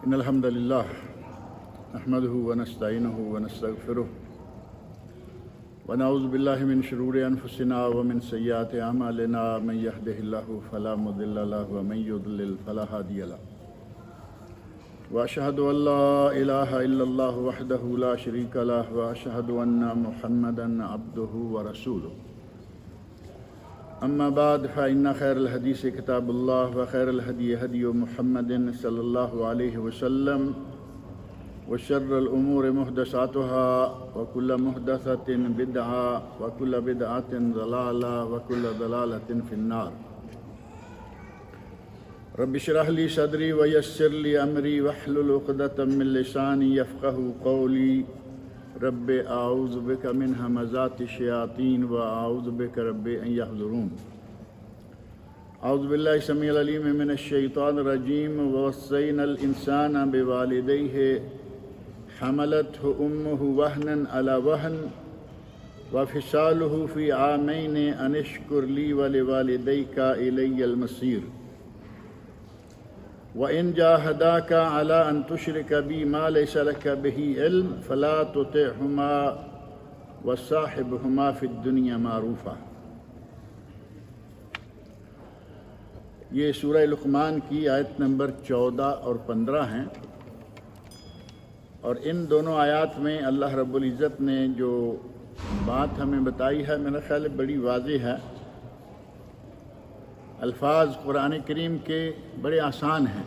إن الحمد لله نحمده ونستعينه ونستغفره ونعوذ بالله من شرور أنفسنا ومن سيئات أعمالنا من يهده الله فلا مضل له ومن يضلل فلا هادي له وأشهد أن لا إله إلا الله وحده لا شريك له وأشهد أن محمدا عبده ورسوله أما بعد فإن خير الحديث كتاب الله وخير الهدي هدي محمد صلى الله عليه وسلم وشر الأمور محدثاتها وكل محدثة بدعة وكل بدعة ضلالة وكل ضلالة في النار رب اشرح لي صدري ويسر لي أمري واحلل عقدة من لساني يفقهوا قولي رب أعوذ بك من همزات الشياطين وأعوذ بك رب أن يحضرون أعوذ بالله السميع العليم من الشيطان الرجيم ووصينا الإنسان بوالديه حملته أمه وهنا على وهن وفصاله في عامين أن اشكر لي ولوالديك إلي المصير وإن جاهداك على أن تشرك بي ما ليس لك به علم فلا تطعهما وصاحبهما في الدنيا معروفا۔ یہ سورہ لقمان کی آیت نمبر 14 اور 15 ہیں، اور ان دونوں آیات میں اللہ رب العزت نے جو بات ہمیں بتائی ہے میرا خیال ہے بڑی واضح ہے۔ الفاظ قرآن کریم کے بڑے آسان ہیں۔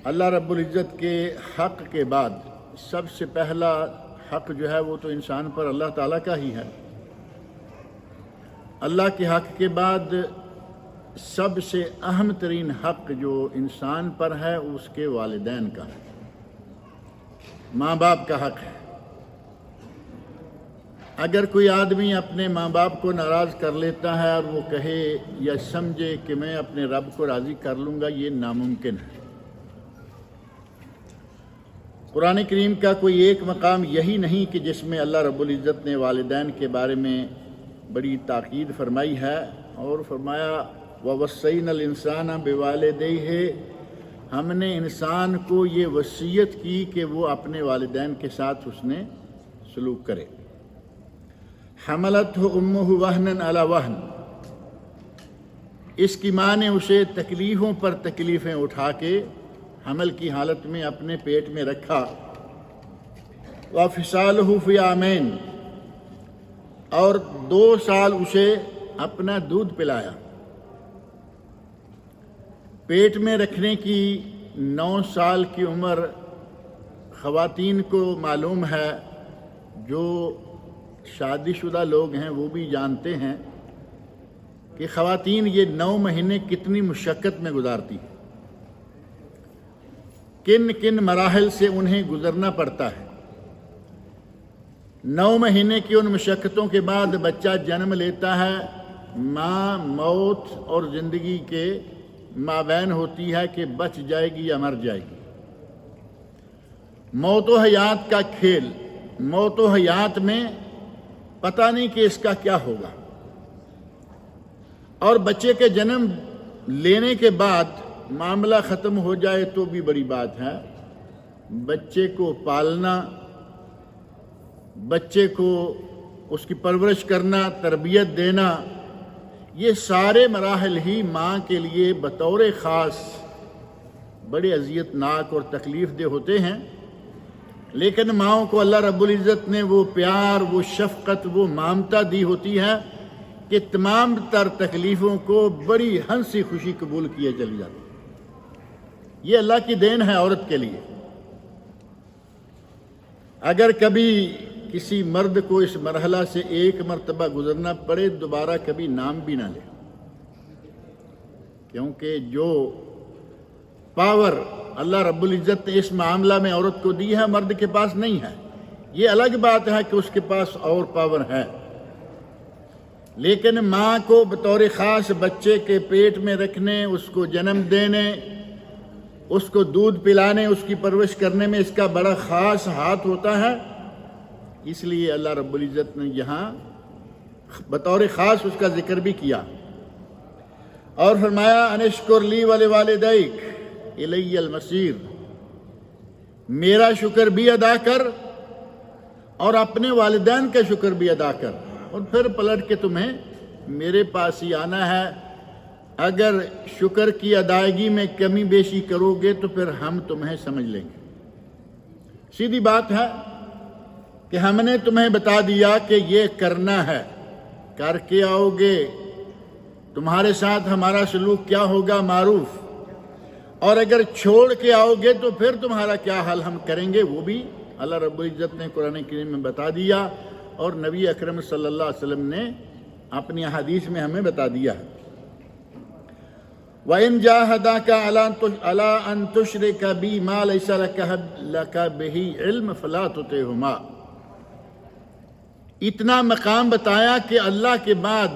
اللہ رب العزت کے حق کے بعد سب سے پہلا حق جو ہے وہ تو انسان پر اللہ تعالیٰ کا ہی ہے۔ اللہ کے حق کے بعد سب سے اہم ترین حق جو انسان پر ہے اس کے والدین کا ہے، ماں باپ کا حق ہے۔ اگر کوئی آدمی اپنے ماں باپ کو ناراض کر لیتا ہے اور وہ کہے یا سمجھے کہ میں اپنے رب کو راضی کر لوں گا، یہ ناممکن ہے۔ قرآن کریم کا کوئی ایک مقام یہی نہیں کہ جس میں اللہ رب العزت نے والدین کے بارے میں بڑی تاکید فرمائی ہے، اور فرمایا وَوَصَّيْنَا الْإِنسَانَ بِوَالِدَيْهِ، ہم نے انسان کو یہ وصیت کی کہ وہ اپنے والدین کے ساتھ حسن سلوک کرے۔ حملتہ امہ وہنا علی وہن، اس کی ماں نے اسے تکلیفوں پر تکلیفیں اٹھا کے حمل کی حالت میں اپنے پیٹ میں رکھا۔ وفصالہ فی عامین، اور 2 سال اسے اپنا دودھ پلایا۔ پیٹ میں رکھنے کی 9 سال کی عمر خواتین کو معلوم ہے، جو شادی شدہ لوگ ہیں وہ بھی جانتے ہیں کہ خواتین یہ 9 مہینے کتنی مشقت میں گزارتی ہیں، کن کن مراحل سے انہیں گزرنا پڑتا ہے۔ 9 مہینے کی ان مشقتوں کے بعد بچہ جنم لیتا ہے، ماں موت اور زندگی کے مابین ہوتی ہے کہ بچ جائے گی یا مر جائے گی۔ موت و حیات کا کھیل، موت و حیات میں پتہ نہیں کہ اس کا کیا ہوگا۔ اور بچے کے جنم لینے کے بعد معاملہ ختم ہو جائے تو بھی بڑی بات ہے۔ بچے کو پالنا، بچے کو اس کی پرورش کرنا، تربیت دینا، یہ سارے مراحل ہی ماں کے لیے بطور خاص بڑے اذیت ناک اور تکلیف دہ ہوتے ہیں، لیکن ماؤں کو اللہ رب العزت نے وہ پیار، وہ شفقت، وہ ممتا دی ہوتی ہے کہ تمام تر تکلیفوں کو بڑی ہنسی خوشی قبول کیے چلی جاتی ہے۔ یہ اللہ کی دین ہے عورت کے لیے۔ اگر کبھی کسی مرد کو اس مرحلہ سے ایک مرتبہ گزرنا پڑے، دوبارہ کبھی نام بھی نہ لے، کیونکہ جو پاور اللہ رب العزت نے اس معاملہ میں عورت کو دی ہے مرد کے پاس نہیں ہے۔ یہ الگ بات ہے کہ اس کے پاس اور پاور ہے، لیکن ماں کو بطور خاص بچے کے پیٹ میں رکھنے، اس کو جنم دینے، اس کو دودھ پلانے، اس کی پرورش کرنے میں اس کا بڑا خاص ہاتھ ہوتا ہے۔ اس لیے اللہ رب العزت نے یہاں بطور خاص اس کا ذکر بھی کیا۔ اور فرمایا انشکر لی ولوالدیک الی المصیر، میرا شکر بھی ادا کر اور اپنے والدین کا شکر بھی ادا کر، اور پھر پلٹ کے تمہیں میرے پاس ہی آنا ہے۔ اگر شکر کی ادائیگی میں کمی بیشی کرو گے تو پھر ہم تمہیں سمجھ لیں گے۔ سیدھی بات ہے کہ ہم نے تمہیں بتا دیا کہ یہ کرنا ہے، کر کے آؤ گے، تمہارے ساتھ ہمارا سلوک کیا ہوگا معروف، اور اگر چھوڑ کے آؤ گے تو پھر تمہارا کیا حال ہم کریں گے، وہ بھی اللہ رب العزت نے قرآن کریم میں بتا دیا، اور نبی اکرم صلی اللہ علیہ وسلم نے اپنی احادیث میں ہمیں بتا دیا ہے۔ وَإِن جَاهَدَاكَ عَلَىٰ أَن تُشْرِكَ بِي مَا لَيْسَ لَكَ بِهِ عِلْمٌ فَلَا تُطِعْهُمَا۔ اتنا مقام بتایا کہ اللہ کے بعد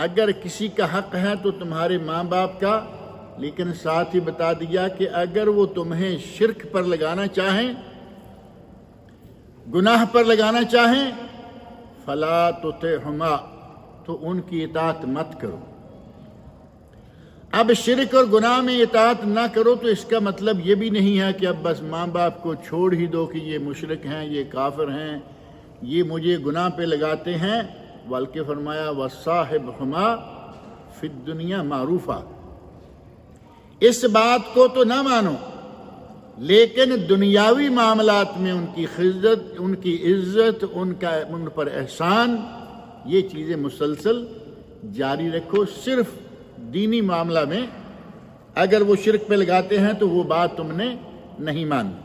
اگر کسی کا حق ہے تو تمہارے ماں باپ کا، لیکن ساتھ ہی بتا دیا کہ اگر وہ تمہیں شرک پر لگانا چاہیں، گناہ پر لگانا چاہیں، فَلَا تُطِعْهُمَا، تو ان کی اطاعت مت کرو۔ اب شرک اور گناہ میں اطاعت نہ کرو تو اس کا مطلب یہ بھی نہیں ہے کہ اب بس ماں باپ کو چھوڑ ہی دو کہ یہ مشرک ہیں، یہ کافر ہیں، یہ مجھے گناہ پہ لگاتے ہیں، بلکہ فرمایا وَصَاحِبْهُمَا فِي الدُّنْيَا مَعْرُوفًا، اس بات کو تو نہ مانو لیکن دنیاوی معاملات میں ان کی خدمت، ان کی عزت، ان پر احسان، یہ چیزیں مسلسل جاری رکھو۔ صرف دینی معاملہ میں اگر وہ شرک پہ لگاتے ہیں تو وہ بات تم نے نہیں مانی۔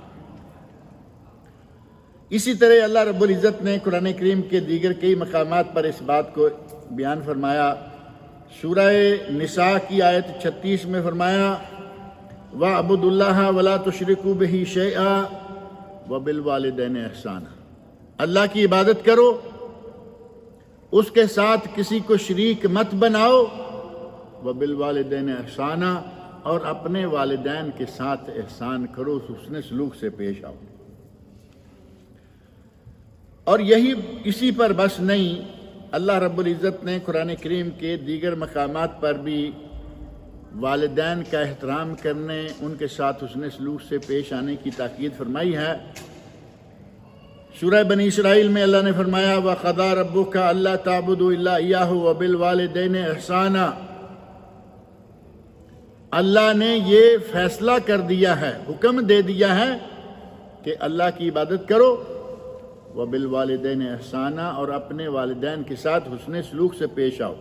اسی طرح اللہ رب العزت نے قرآن کریم کے دیگر کئی مقامات پر اس بات کو بیان فرمایا۔ سورہ نساء کی آیت 36 میں فرمایا وَاعْبُدُوا اللَّهَ وَلَا تُشْرِكُوا بِهِ شَيْئًا وَبِالْوَالِدَيْنِ إِحْسَانًا، اللہ کی عبادت کرو، اس کے ساتھ کسی کو شریک مت بناؤ، وَبِالْوَالِدَيْنِ إِحْسَانًا، اور اپنے والدین کے ساتھ احسان کرو، حسن سلوک سے پیش آؤ۔ اور اسی پر بس نہیں، اللہ رب العزت نے قرآن کریم کے دیگر مقامات پر بھی والدین کا احترام کرنے، ان کے ساتھ حسن سلوک سے پیش آنے کی تاکید فرمائی ہے۔ سورہ بنی اسرائیل میں اللہ نے فرمایا وَقَضَىٰ رَبُّكَ أَلَّا تَعْبُدُوا إِلَّا إِيَّاهُ وَبِالْوَالِدَيْنِ إِحْسَانًا، اللہ نے یہ فیصلہ کر دیا ہے، حکم دے دیا ہے کہ اللہ کی عبادت کرو، وَبِالْوَالِدَيْنِ إِحْسَانًا، اور اپنے والدین کے ساتھ حسن سلوک سے پیش آؤ۔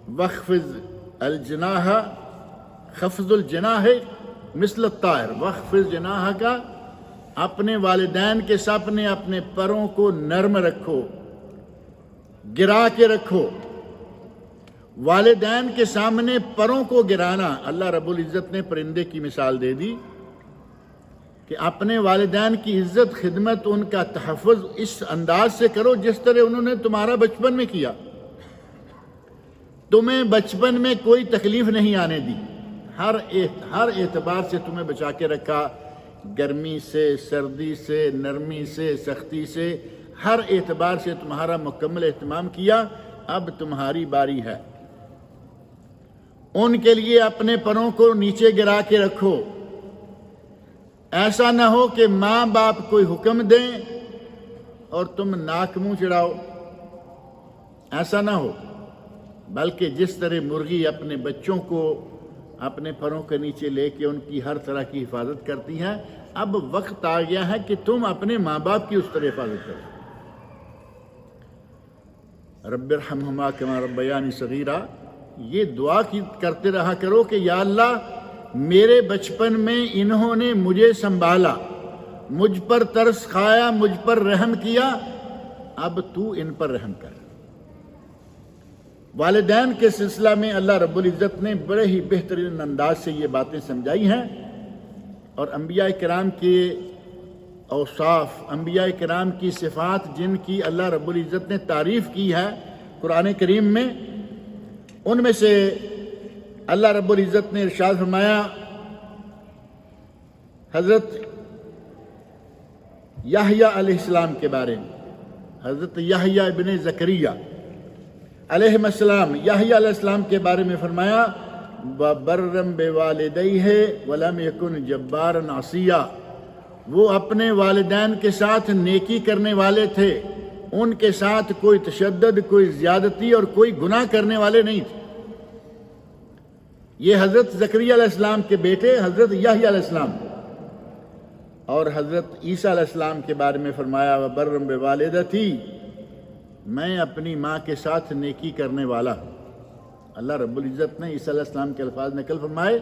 وَخْفِضْ الْجَنَاحَ، خفض الجناح مثل الطائر، وَخْفِضْ جَنَاحَكَ، اپنے والدین کے سامنے اپنے پروں کو نرم رکھو، گرا کے رکھو۔ والدین کے سامنے پروں کو گرانا، اللہ رب العزت نے پرندے کی مثال دے دی کہ اپنے والدین کی عزت، خدمت، ان کا تحفظ اس انداز سے کرو جس طرح انہوں نے تمہارا بچپن میں کیا۔ تمہیں بچپن میں کوئی تکلیف نہیں آنے دی، ہر اعتبار سے تمہیں بچا کے رکھا، گرمی سے، سردی سے، نرمی سے، سختی سے، ہر اعتبار سے تمہارا مکمل اہتمام کیا۔ اب تمہاری باری ہے، ان کے لیے اپنے پروں کو نیچے گرا کے رکھو۔ ایسا نہ ہو کہ ماں باپ کوئی حکم دیں اور تم ناک منہ چڑھاؤ، ایسا نہ ہو، بلکہ جس طرح مرغی اپنے بچوں کو اپنے پروں کے نیچے لے کے ان کی ہر طرح کی حفاظت کرتی ہے، اب وقت آ گیا ہے کہ تم اپنے ماں باپ کی اس طرح حفاظت کرو۔ رب ارحمہما کما ربیانی صغیرا، یہ دعا کرتے رہا کرو کہ یا اللہ میرے بچپن میں انہوں نے مجھے سنبھالا، مجھ پر ترس کھایا، مجھ پر رحم کیا، اب تو ان پر رحم کر۔ والدین کے سلسلہ میں اللہ رب العزت نے بڑے ہی بہترین انداز سے یہ باتیں سمجھائی ہیں، اور انبیاء کرام کے اوصاف، انبیاء کرام کی صفات جن کی اللہ رب العزت نے تعریف کی ہے قرآن کریم میں، ان میں سے اللہ رب العزت نے ارشاد فرمایا حضرت یحییٰ علیہ السلام کے بارے میں، حضرت یحییٰ ابن زکریا علیہ السلام، یحییٰ علیہ السلام کے بارے میں فرمایا وَبَرًّا بِوَالِدَيْهِ وَلَمْ يَكُنْ جَبَّارًا عَصِيًّا، وہ اپنے والدین کے ساتھ نیکی کرنے والے تھے، ان کے ساتھ کوئی تشدد، کوئی زیادتی اور کوئی گناہ کرنے والے نہیں تھے۔ یہ حضرت زکریا علیہ السلام کے بیٹے حضرت یحییٰ علیہ السلام، اور حضرت عیسیٰ علیہ السلام کے بارے میں فرمایا وَبَرًّا بِوَالِدَتِي، میں اپنی ماں کے ساتھ نیکی کرنے والا ہوں۔ اللہ رب العزت نے عیسیٰ علیہ السلام کے الفاظ نقل فرمائے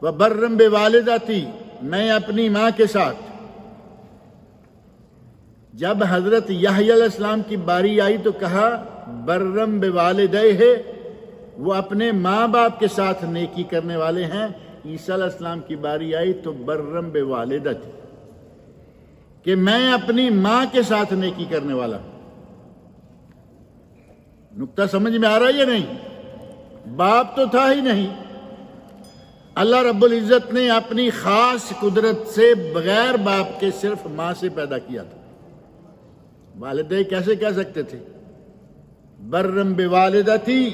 وَبَرًّا بِوَالِدَتِي، میں اپنی ماں کے ساتھ۔ جب حضرت یحییٰ علیہ السلام کی باری آئی تو کہا بَرًّا بِوَالِدَيْهِ، وہ اپنے ماں باپ کے ساتھ نیکی کرنے والے ہیں۔ عیسیٰ علیہ السلام کی باری آئی تو بَرًّا بِوَالِدَتِي، کہ میں اپنی ماں کے ساتھ نیکی کرنے والا ہوں۔ نقطہ سمجھ میں آ رہا ہے یا نہیں؟ باپ تو تھا ہی نہیں، اللہ رب العزت نے اپنی خاص قدرت سے بغیر باپ کے صرف ماں سے پیدا کیا تھا۔ والدے کیسے کہہ سکتے تھے بَرًّا بِوَالِدَتِي،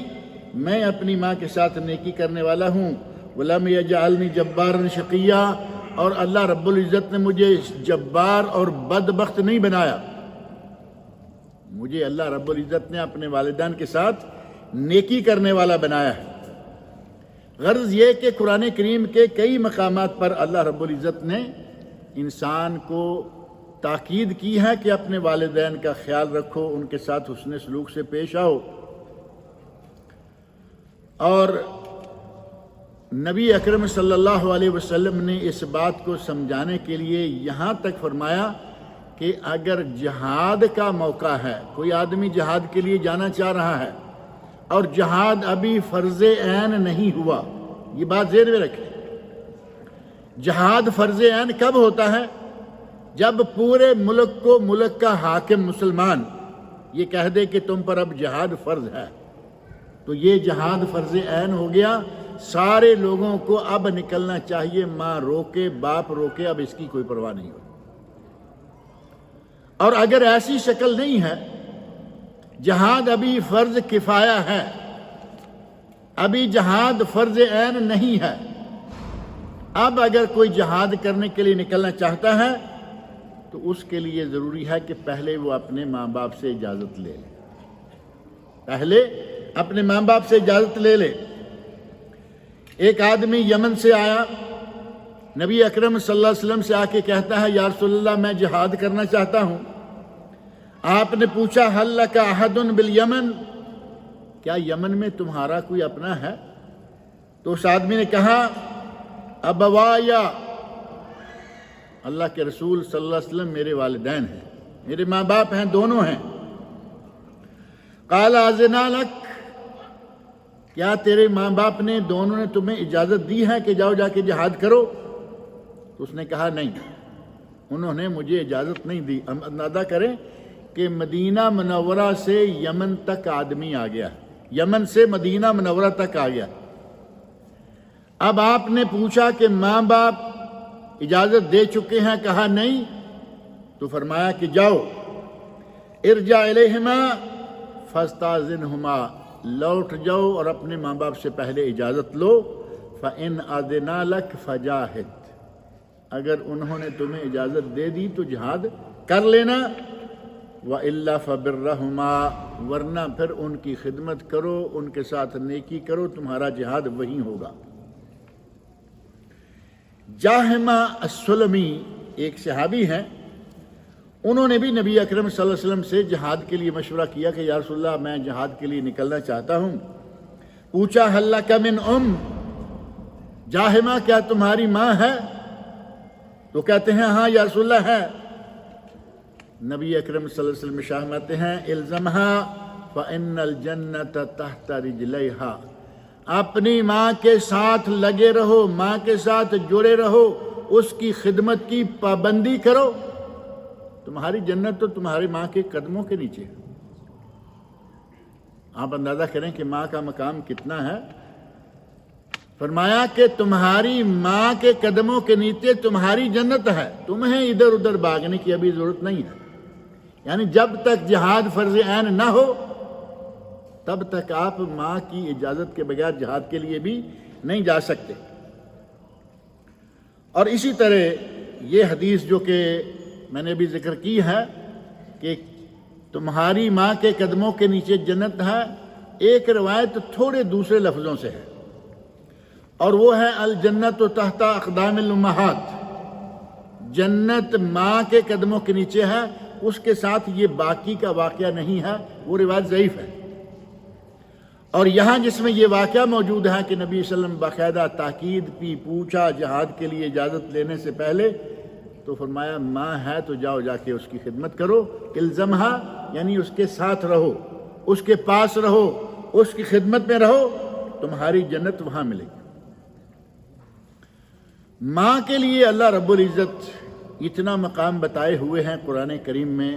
میں اپنی ماں کے ساتھ نیکی کرنے والا ہوں۔ وَلَمْ يَجْعَلْنِي جَبَّارًا شَقِيًّا، اور اللہ رب العزت نے مجھے جبار اور بدبخت نہیں بنایا، مجھے اللہ رب العزت نے اپنے والدین کے ساتھ نیکی کرنے والا بنایا ہے۔ غرض یہ کہ قرآن کریم کے کئی مقامات پر اللہ رب العزت نے انسان کو تاکید کی ہے کہ اپنے والدین کا خیال رکھو، ان کے ساتھ حسن سلوک سے پیش آؤ۔ اور نبی اکرم صلی اللہ علیہ وسلم نے اس بات کو سمجھانے کے لیے یہاں تک فرمایا کہ اگر جہاد کا موقع ہے، کوئی آدمی جہاد کے لیے جانا چاہ رہا ہے اور جہاد ابھی فرض عین نہیں ہوا، یہ بات ذہن میں رکھیں، جہاد فرض عین کب ہوتا ہے؟ جب پورے ملک کو ملک کا حاکم مسلمان یہ کہہ دے کہ تم پر اب جہاد فرض ہے، تو یہ جہاد فرض عین ہو گیا، سارے لوگوں کو اب نکلنا چاہیے، ماں روکے باپ روکے، اب اس کی کوئی پرواہ نہیں ہو۔ اور اگر ایسی شکل نہیں ہے، جہاد ابھی فرض کفایہ ہے، ابھی جہاد فرض عین نہیں ہے، اب اگر کوئی جہاد کرنے کے لیے نکلنا چاہتا ہے تو اس کے لیے ضروری ہے کہ پہلے وہ اپنے ماں باپ سے اجازت لے لے، پہلے اپنے ماں باپ سے اجازت لے لے۔ ایک آدمی یمن سے آیا، نبی اکرم صلی اللہ علیہ وسلم سے آ کے کہتا ہے یا رسول اللہ میں جہاد کرنا چاہتا ہوں۔ آپ نے پوچھا ہل لک احد بالیمن، کیا یمن میں تمہارا کوئی اپنا ہے؟ تو اس آدمی نے کہا ابوایا، اللہ کے رسول صلی اللہ علیہ وسلم میرے والدین ہیں، میرے ماں باپ ہیں، دونوں ہیں۔ قال اذن لک، کیا تیرے ماں باپ نے دونوں نے تمہیں اجازت دی ہے کہ جاؤ جا کے جہاد کرو؟ تو اس نے کہا نہیں، انہوں نے مجھے اجازت نہیں دی۔ ہم اندازہ کریں کہ مدینہ منورہ سے یمن تک آدمی آ گیا، یمن سے مدینہ منورہ تک آ گیا۔ اب آپ نے پوچھا کہ ماں باپ اجازت دے چکے ہیں؟ کہا نہیں۔ تو فرمایا کہ جاؤ ارجع الیہما فاستاذنہما، لوٹ جاؤ اور اپنے ماں باپ سے پہلے اجازت لو۔ فإن أذنا لك فجاہد، اگر انہوں نے تمہیں اجازت دے دی تو جہاد کر لینا، وإلا فبرہما، ورنہ پھر ان کی خدمت کرو، ان کے ساتھ نیکی کرو، تمہارا جہاد وہیں ہوگا۔ جاہمہ السلمی ایک صحابی ہیں، انہوں نے بھی نبی اکرم صلی اللہ علیہ وسلم سے جہاد کے لیے مشورہ کیا کہ یا رسول اللہ میں جہاد کے لیے نکلنا چاہتا ہوں۔ پوچھا ہل لک من ام، جاہمہ کیا تمہاری ماں ہے؟ تو کہتے ہیں ہاں یا رسول اللہ ہے۔ نبی اکرم صلی اللہ علیہ وسلم ارشاد فرماتے ہیں الزمها فإن الجنة تحت رجلیہا، اپنی ماں کے ساتھ لگے رہو، ماں کے ساتھ جڑے رہو، اس کی خدمت کی پابندی کرو، تمہاری جنت تو تمہاری ماں کے قدموں کے نیچے۔ آپ اندازہ کریں کہ ماں کا مقام کتنا ہے۔ فرمایا کہ تمہاری ماں کے قدموں کے نیچے تمہاری جنت ہے، تمہیں ادھر ادھر بھاگنے کی ابھی ضرورت نہیں ہے۔ یعنی جب تک جہاد فرض عین نہ ہو تب تک آپ ماں کی اجازت کے بغیر جہاد کے لیے بھی نہیں جا سکتے۔ اور اسی طرح یہ حدیث جو کہ میں نے بھی ذکر کی ہے کہ تمہاری ماں کے قدموں کے نیچے جنت ہے، ایک روایت تھوڑے دوسرے لفظوں سے ہے، اور وہ ہے الجنت تحت اقدام الامہات، جنت ماں کے قدموں کے نیچے ہے۔ اس کے ساتھ یہ باقی کا واقعہ نہیں ہے، وہ روایت ضعیف ہے۔ اور یہاں جس میں یہ واقعہ موجود ہے کہ نبی صلی اللہ علیہ وسلم باقاعدہ تاکید کی، پوچھا جہاد کے لیے اجازت لینے سے پہلے، تو فرمایا ماں ہے تو جاؤ جا کے اس کی خدمت کرو، الزمہا یعنی اس کے ساتھ رہو، اس کے پاس رہو، اس کی خدمت میں رہو، تمہاری جنت وہاں ملے گی۔ ماں کے لیے اللہ رب العزت اتنا مقام بتائے ہوئے ہیں قرآن کریم میں،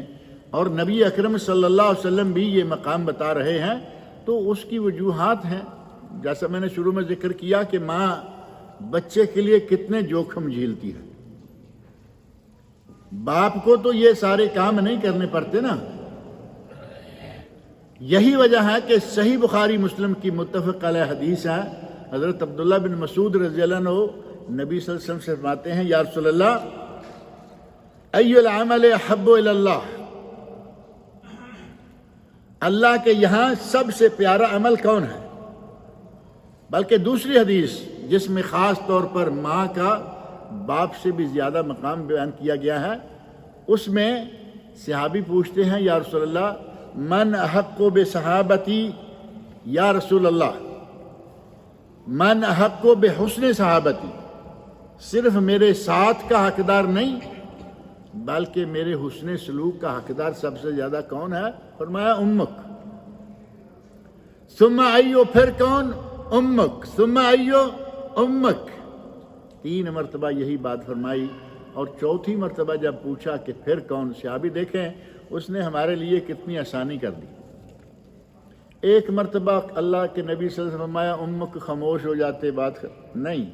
اور نبی اکرم صلی اللہ علیہ وسلم بھی یہ مقام بتا رہے ہیں، تو اس کی وجوہات ہیں۔ جیسا میں نے شروع میں ذکر کیا کہ ماں بچے کے لیے کتنے جوخم جھیلتی ہے، باپ کو تو یہ سارے کام نہیں کرنے پڑتے نا۔ یہی وجہ ہے کہ صحیح بخاری مسلم کی متفق علیہ حدیث ہے، حضرت عبداللہ بن مسعود رضی اللہ عنہ نبی صلی اللہ علیہ وسلم سے فرماتے ہیں، یا رسول اللہ ای العمل احب الی اللہ، اللہ کے یہاں سب سے پیارا عمل کون ہے؟ بلکہ دوسری حدیث جس میں خاص طور پر ماں کا باپ سے بھی زیادہ مقام بیان کیا گیا ہے، اس میں صحابی پوچھتے ہیں، یا رسول اللہ من احق بصحابتی، یا رسول اللہ من احق بحسن صحابتی، صرف میرے ساتھ کا حقدار نہیں بلکہ میرے حسن سلوک کا حقدار سب سے زیادہ کون ہے؟ فرمایا امک، ثم ایو، پھر کون؟ امک، ثم ایو، امک، 3 مرتبہ یہی بات فرمائی۔ اور چوتھی مرتبہ جب پوچھا کہ پھر کون، صحابی دیکھیں اس نے ہمارے لیے کتنی آسانی کر دی۔ ایک مرتبہ اللہ کے نبی صلی اللہ علیہ وسلم فرمایا امک، خاموش ہو جاتے، بات نہیں،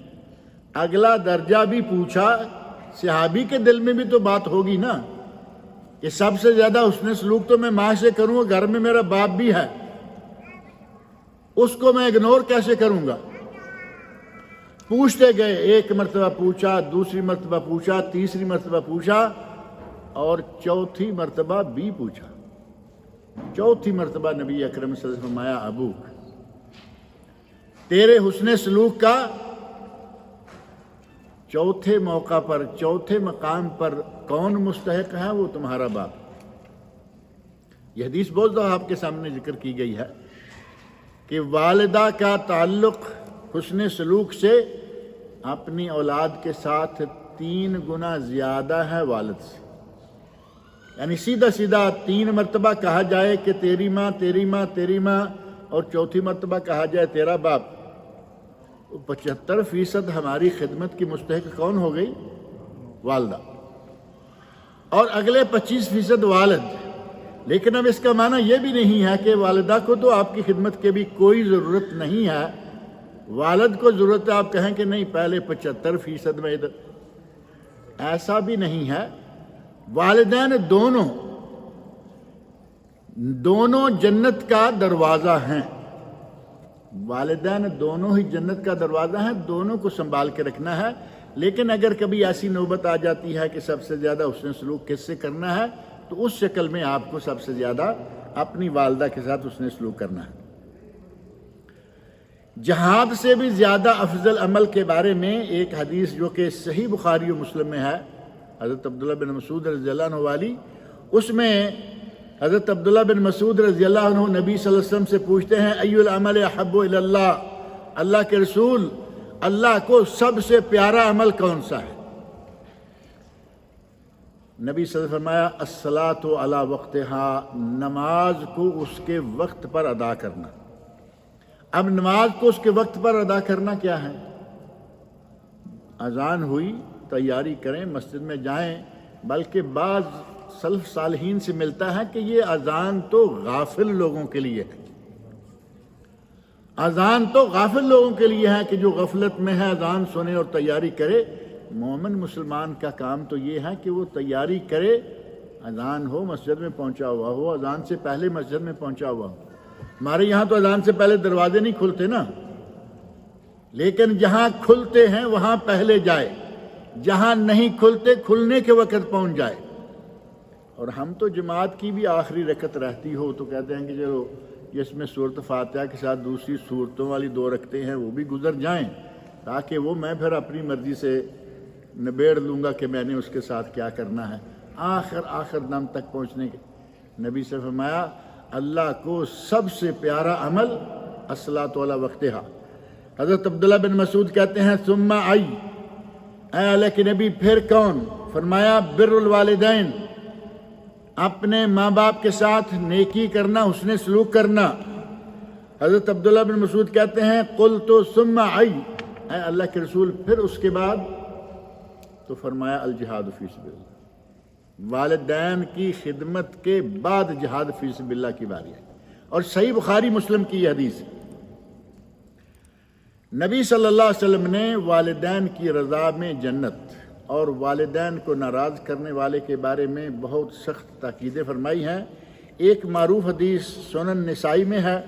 اگلا درجہ بھی پوچھا، صحابی کے دل میں بھی تو بات ہوگی نا کہ سب سے زیادہ حسن سلوک تو میں ماں سے کروں، گھر میں میرا باپ بھی ہے، اس کو میں اگنور کیسے کروں گا؟ پوچھتے گئے، ایک مرتبہ پوچھا، دوسری مرتبہ پوچھا، تیسری مرتبہ پوچھا، اور چوتھی مرتبہ بھی پوچھا۔ چوتھی مرتبہ نبی اکرم صلی اللہ علیہ وسلم فرمایا ابوک، تیرے حسن سلوک کا چوتھے موقع پر، چوتھے مقام پر کون مستحق ہے؟ وہ تمہارا باپ۔ یہ حدیث بہت دفعہ آپ کے سامنے ذکر کی گئی ہے کہ والدہ کا تعلق حسن سلوک سے اپنی اولاد کے ساتھ 3 گنا زیادہ ہے والد سے، یعنی سیدھا سیدھا 3 مرتبہ کہا جائے کہ تیری ماں، تیری ماں، تیری ماں، اور چوتھی مرتبہ کہا جائے تیرا باپ، 75% ہماری خدمت کی مستحق کون ہو گئی؟ والدہ، اور اگلے 25% والد۔ لیکن اب اس کا معنی یہ بھی نہیں ہے کہ والدہ کو تو آپ کی خدمت کی بھی کوئی ضرورت نہیں ہے، والد کو ضرورت ہے، آپ کہیں کہ نہیں پہلے 75% میں ادھر، ایسا بھی نہیں ہے۔ والدین دونوں جنت کا دروازہ ہیں، والدین دونوں ہی جنت کا دروازہ ہیں، دونوں کو سنبھال کے رکھنا ہے۔ لیکن اگر کبھی ایسی نوبت آ جاتی ہے کہ سب سے زیادہ حسن سلوک کس سے کرنا ہے، تو اس شکل میں آپ کو سب سے زیادہ اپنی والدہ کے ساتھ حسن سلوک کرنا ہے۔ جہاد سے بھی زیادہ افضل عمل کے بارے میں ایک حدیث جو کہ صحیح بخاری و مسلم میں ہے، حضرت عبداللہ بن مسعود رضی اللہ عنہ والی، اس میں حضرت عبداللہ بن مسعود رضی اللہ عنہ نبی صلی اللہ علیہ وسلم سے پوچھتے ہیں ای العمل احب الی اللہ، اللہ کے رسول، اللہ کو سب سے پیارا عمل کون سا ہے؟ نبی صلی اللہ علیہ وسلم فرمایا الصلاۃ علی وقتہا، نماز کو اس کے وقت پر ادا کرنا۔ اب نماز کو اس کے وقت پر ادا کرنا کیا ہے؟ اذان ہوئی، تیاری کریں، مسجد میں جائیں، بلکہ بعض سلف صالحین سے ملتا ہے کہ یہ اذان تو غافل لوگوں کے لیے ہے، اذان تو غافل لوگوں کے لیے ہے کہ جو غفلت میں ہے اذان سنے اور تیاری کرے۔ مومن مسلمان کا کام تو یہ ہے کہ وہ تیاری کرے، اذان ہو مسجد میں پہنچا ہوا ہو، اذان سے پہلے مسجد میں پہنچا ہوا ہو، ہمارے یہاں تو اذان سے پہلے دروازے نہیں کھلتے نا، لیکن جہاں کھلتے ہیں وہاں پہلے جائے، جہاں نہیں کھلتے کھلنے کے وقت پہنچ جائے۔ اور ہم تو جماعت کی بھی آخری رکعت رہتی ہو تو کہتے ہیں کہ چلو جس میں سورۃ فاتحہ کے ساتھ دوسری صورتوں والی 2 رکعتیں ہیں وہ بھی گزر جائیں، تاکہ وہ میں پھر اپنی مرضی سے نبیڑ لوں گا کہ میں نے اس کے ساتھ کیا کرنا ہے آخر دم تک پہنچنے کے۔ نبی سے فرمایا اللہ کو سب سے پیارا عمل الصلاۃ علی وقتہا۔ حضرت عبداللہ بن مسعود کہتے ہیں ثم اے اللہ کے نبی پھر کون؟ فرمایا بر الوالدین، اپنے ماں باپ کے ساتھ نیکی کرنا، حسن سلوک کرنا۔ حضرت عبداللہ بن مسعود کہتے ہیں قلت ثم اے اللہ کے رسول پھر اس کے بعد؟ تو فرمایا الجہاد فی سبیل اللہ، والدین کی خدمت کے بعد جہاد فی سبیل اللہ کی باری ہے۔ اور صحیح بخاری مسلم کی یہ حدیث ہے، نبی صلی اللہ علیہ وسلم نے والدین کی رضا میں جنت اور والدین کو ناراض کرنے والے کے بارے میں بہت سخت تاکیدیں فرمائی ہیں۔ ایک معروف حدیث سنن نسائی میں ہے،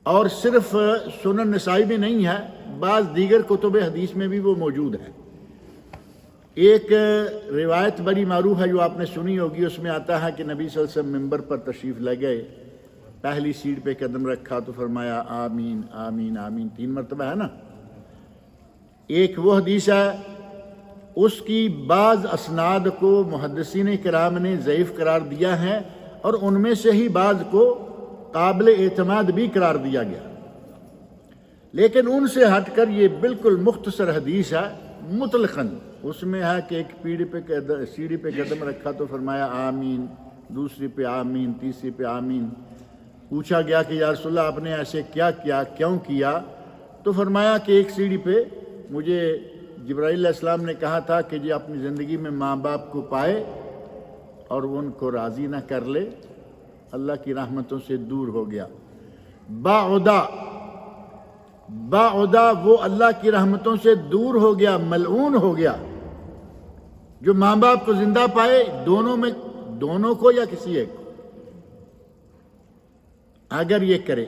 اور صرف سنن نسائی میں نہیں ہے، بعض دیگر کتب حدیث میں بھی وہ موجود ہے۔ ایک روایت بڑی معروف ہے جو آپ نے سنی ہوگی، اس میں آتا ہے کہ نبی صلی اللہ علیہ وسلم ممبر پر تشریف لے گئے، پہلی سیٹ پہ قدم رکھا تو فرمایا آمین آمین آمین 3 مرتبہ ہے نا۔ ایک وہ حدیث ہے، اس کی بعض اسناد کو محدثین کرام نے ضعیف قرار دیا ہے، اور ان میں سے ہی بعض کو قابل اعتماد بھی قرار دیا گیا، لیکن ان سے ہٹ کر یہ بالکل مختصر حدیث ہے مطلقاً۔ اس میں ہے کہ ایک سیڑھی پہ قدم رکھا تو فرمایا آمین، دوسری پہ آمین، تیسری پہ آمین۔ پوچھا گیا کہ یا رسول اللہ آپ نے ایسے کیا کیوں کیا؟ تو فرمایا کہ ایک سیڑھی پہ مجھے جبرائیل علیہ السلام نے کہا تھا کہ یہ اپنی زندگی میں ماں باپ کو پائے اور وہ ان کو راضی نہ کر لے، اللہ کی رحمتوں سے دور ہو گیا۔ بعدا وہ اللہ کی رحمتوں سے دور ہو گیا، ملعون ہو گیا۔ جو ماں باپ کو زندہ پائے، دونوں کو یا کسی ایک کو، اگر یہ کرے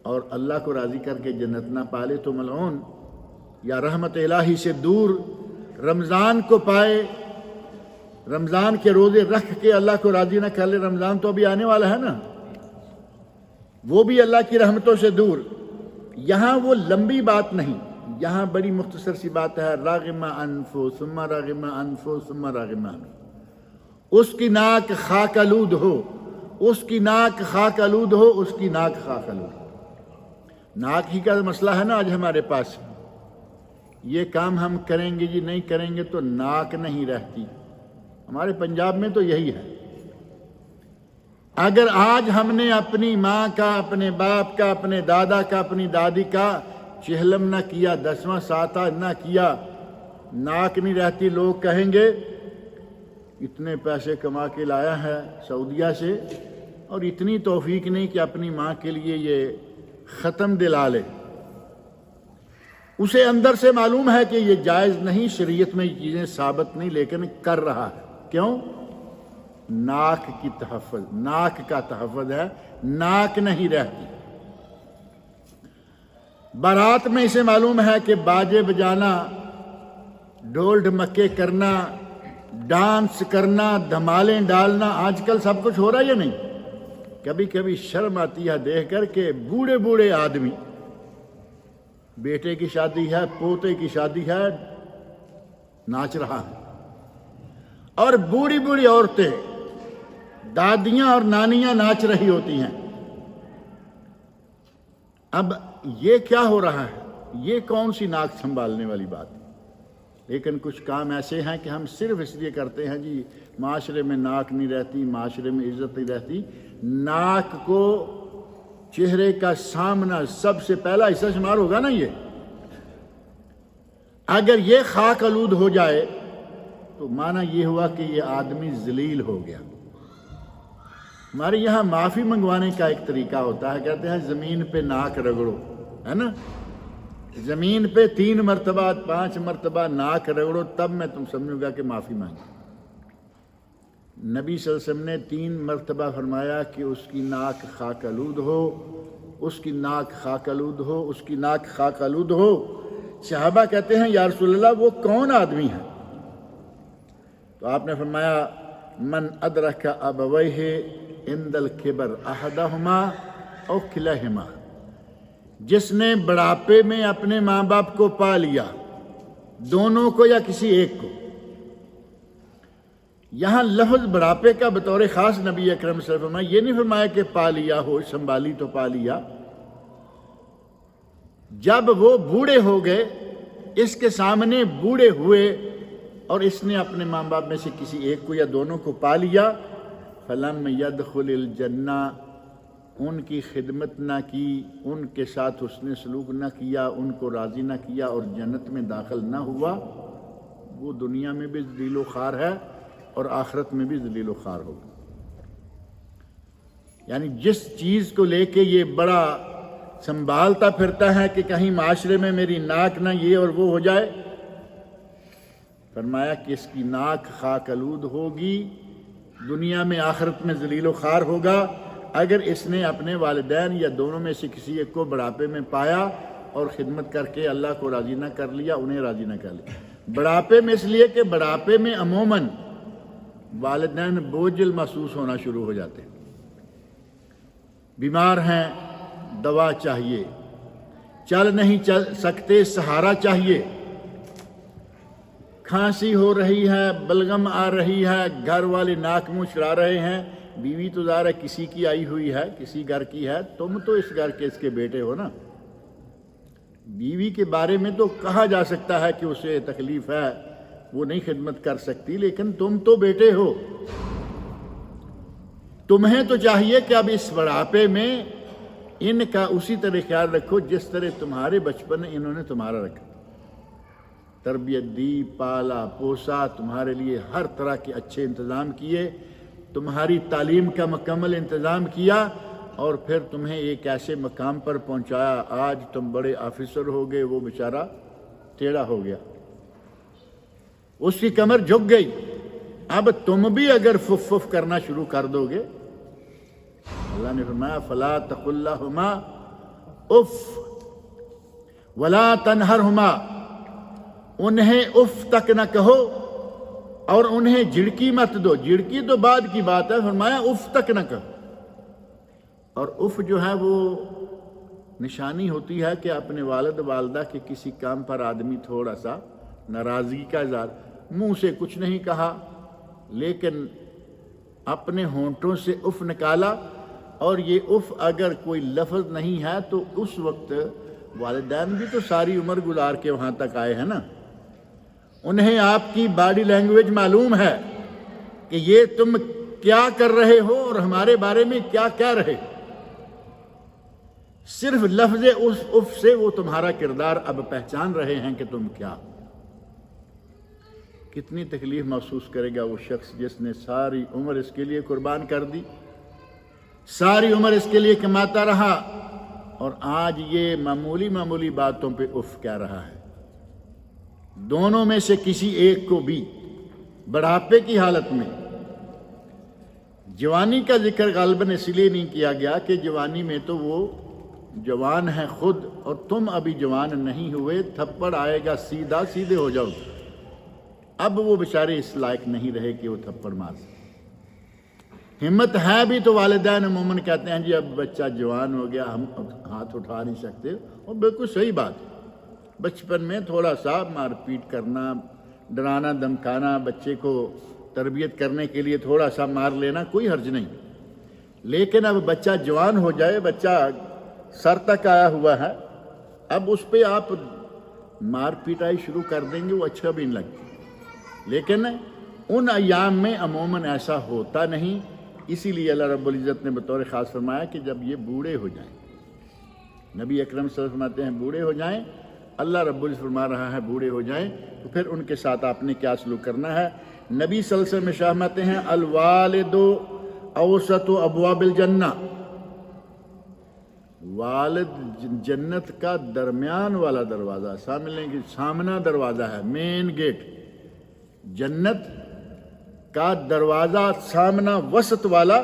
اور اللہ کو راضی کر کے جنت نہ پالے تو ملعون، یا رحمت الہی سے دور۔ رمضان کو پائے، رمضان کے روزے رکھ کے اللہ کو راضی نہ کر لے، رمضان تو ابھی آنے والا ہے نا، وہ بھی اللہ کی رحمتوں سے دور۔ یہاں وہ لمبی بات نہیں، یہاں بڑی مختصر سی بات ہے، راغم انفو ثم راغم انفو ثم راغم انفو۔ اس کی ناک خاک آلود ہو، اس کی ناک خاک آلود ہو، اس کی ناک خاک آلود ہو۔ ناک ہی کا مسئلہ ہے نا آج ہمارے پاس، یہ کام ہم کریں گے جی، نہیں کریں گے تو ناک نہیں رہتی۔ ہمارے پنجاب میں تو یہی ہے۔ اگر آج ہم نے اپنی ماں کا، اپنے باپ کا، اپنے دادا کا، اپنی دادی کا چہلم نہ کیا، 10واں ساتہ نہ کیا، ناک نہیں رہتی۔ لوگ کہیں گے اتنے پیسے کما کے لایا ہے سعودیہ سے اور اتنی توفیق نہیں کہ اپنی ماں کے لیے یہ ختم دلا لے۔ اسے اندر سے معلوم ہے کہ یہ جائز نہیں، شریعت میں یہ چیزیں ثابت نہیں، لیکن کر رہا ہے۔ کیوں؟ ناک کی تحفظ، ناک کا تحفظ ہے، ناک نہیں رہتی۔ بارات میں اسے معلوم ہے کہ باجے بجانا، ڈھول ڈھمکے کرنا، ڈانس کرنا، دھمالیں ڈالنا، آج کل سب کچھ ہو رہا ہے یا نہیں؟ کبھی کبھی شرم آتی ہے دیکھ کر کہ بوڑھے آدمی، بیٹے کی شادی ہے، پوتے کی شادی ہے، ناچ رہا ہے، اور بوڑھی عورتیں، دادیاں اور نانیاں ناچ رہی ہوتی ہیں۔ اب یہ کیا ہو رہا ہے؟ یہ کون سی ناک سنبھالنے والی بات ہے؟ لیکن کچھ کام ایسے ہیں کہ ہم صرف اس لیے کرتے ہیں جی معاشرے میں ناک نہیں رہتی، معاشرے میں عزت نہیں رہتی۔ ناک کو چہرے کا سامنا سب سے پہلا حصہ شمار ہوگا نا۔ یہ اگر یہ خاک آلود ہو جائے تو معنی یہ ہوا کہ یہ آدمی ذلیل ہو گیا۔ ہمارے یہاں معافی منگوانے کا ایک طریقہ ہوتا ہے، کہتے ہیں زمین پہ ناک رگڑو، ہے نا، زمین پہ 3 مرتبہ 5 مرتبہ ناک رگڑو، تب میں تم سمجھوں گا کہ معافی مانگی۔ نبی صلی اللہ علیہ وسلم نے 3 مرتبہ فرمایا کہ اس کی ناک خاک آلود ہو، اس کی ناک خاک آلود ہو، اس کی ناک خاک آلود ہو۔ صحابہ کہتے ہیں یا رسول اللہ وہ کون آدمی ہے؟ تو آپ نے فرمایا من ادرک ابویہ عند الکبر احدہما او کلاہما، جس نے بڑھاپے میں اپنے ماں باپ کو پا لیا، دونوں کو یا کسی ایک کو۔ یہاں لفظ بڑھاپے کا بطور خاص نبی اکرم صلی اللہ علیہ وسلم یہ نہیں فرمایا کہ پا لیا ہو، سنبھالی تو پا لیا۔ جب وہ بوڑھے ہو گئے، اس کے سامنے بوڑھے ہوئے اور اس نے اپنے ماں باپ میں سے کسی ایک کو یا دونوں کو پا لیا، فلم يدخل الجنہ، ان کی خدمت نہ کی، ان کے ساتھ حسن سلوک نہ کیا، ان کو راضی نہ کیا اور جنت میں داخل نہ ہوا، وہ دنیا میں بھی ذلیل و خوار ہے اور آخرت میں بھی ذلیل و خوار ہوگا۔ یعنی جس چیز کو لے کے یہ بڑا سنبھالتا پھرتا ہے کہ کہیں معاشرے میں میری ناک نہ یہ اور وہ ہو جائے، فرمایا کہ اس کی ناک خاک آلود ہوگی، دنیا میں آخرت میں ذلیل و خوار ہوگا اگر اس نے اپنے والدین یا دونوں میں سے کسی ایک کو بڑھاپے میں پایا اور خدمت کر کے اللہ کو راضی نہ کر لیا، انہیں راضی نہ کر لیا۔ بڑھاپے میں اس لیے کہ بڑھاپے میں عموماً والدین بوجھل محسوس ہونا شروع ہو جاتے ہیں، بیمار ہیں دوا چاہیے، چل نہیں چل سکتے سہارا چاہیے، کھانسی ہو رہی ہے، بلغم آ رہی ہے، گھر والے ناک منہ چڑھا رہے ہیں، بیوی تو ظاہر ہے کسی کی آئی ہوئی ہے، کسی گھر کی ہے، تم تو اس گھر کے اس کے بیٹے ہو نا۔ بیوی کے بارے میں تو کہا جا سکتا ہے کہ اسے تکلیف ہے، وہ نہیں خدمت کر سکتی، لیکن تم تو بیٹے ہو، تمہیں تو چاہیے کہ اب اس بڑھاپے میں ان کا اسی طرح خیال رکھو جس طرح تمہارے بچپن میں انہوں نے تمہارا رکھا، تربیت دی، پالا پوسا، تمہارے لیے ہر طرح کے اچھے انتظام کیے، تمہاری تعلیم کا مکمل انتظام کیا اور پھر تمہیں ایک ایسے مقام پر پہنچایا، آج تم بڑے آفیسر ہو گئے، وہ بیچارہ ٹیڑھا ہو گیا، اس کی کمر جھک گئی، اب تم بھی اگر فف فف کرنا شروع کر دو گے، اللہ نے فرمایا فلا تقل لہما اف ولا تنہرہما، انہیں اف تک نہ کہو اور انہیں جھڑکی مت دو، جھڑکی تو بعد کی بات ہے، فرمایا اف تک نہ کہو۔ اور اف جو ہے وہ نشانی ہوتی ہے کہ اپنے والد والدہ کے کسی کام پر آدمی تھوڑا سا ناراضگی کا اظہار، منہ سے کچھ نہیں کہا لیکن اپنے ہونٹوں سے اف نکالا، اور یہ اف اگر کوئی لفظ نہیں ہے تو اس وقت والدین بھی تو ساری عمر گزار کے وہاں تک آئے ہیں نا، انہیں آپ کی باڈی لینگویج معلوم ہے کہ یہ تم کیا کر رہے ہو اور ہمارے بارے میں کیا کہہ رہے، صرف لفظ اف سے وہ تمہارا کردار اب پہچان رہے ہیں کہ تم کیا۔ کتنی تکلیف محسوس کرے گا وہ شخص جس نے ساری عمر اس کے لیے قربان کر دی، ساری عمر اس کے لیے کماتا رہا اور آج یہ معمولی معمولی باتوں پہ اف کہہ رہا ہے۔ دونوں میں سے کسی ایک کو بھی بڑھاپے کی حالت میں، جوانی کا ذکر غالباً اس لیے نہیں کیا گیا کہ جوانی میں تو وہ جوان ہے خود اور تم ابھی جوان نہیں ہوئے، تھپڑ آئے گا سیدھا، سیدھے ہو جاؤ، اب وہ بیچارے اس لائق نہیں رہے کہ وہ تھپڑ مار سکے۔ ہمت ہے بھی تو والدین عموماً کہتے ہیں جی اب بچہ جوان ہو گیا، ہم ہاتھ اٹھا نہیں سکتے، اور بالکل صحیح بات ہے، بچپن میں تھوڑا سا مار پیٹ کرنا، ڈرانا دمکانا، بچے کو تربیت کرنے کے لیے تھوڑا سا مار لینا کوئی حرج نہیں، لیکن اب بچہ جوان ہو جائے، بچہ سر تک آیا ہوا ہے، اب اس پہ آپ مار پیٹائی شروع کر دیں گے، وہ اچھا بھی نہیں لگتا، لیکن ان ایام میں عموماً ایسا ہوتا نہیں، اسی لیے اللہ رب العزت نے بطور خاص فرمایا کہ جب یہ بوڑھے ہو جائیں، نبی اکرم صلی اللہ علیہ وسلم فرماتے ہیں بوڑھے ہو جائیں، اللہ رب العزت فرما رہا ہے بوڑھے ہو جائیں، تو پھر ان کے ساتھ آپ نے کیا سلوک کرنا ہے۔ نبی صلی اللہ علیہ وسلم فرماتے ہیں الوالد اوسط ابواب الجنہ، والد جنت کا درمیان والا دروازہ، سامنے دروازہ ہے، مین گیٹ، جنت کا دروازہ سامنا وسط والا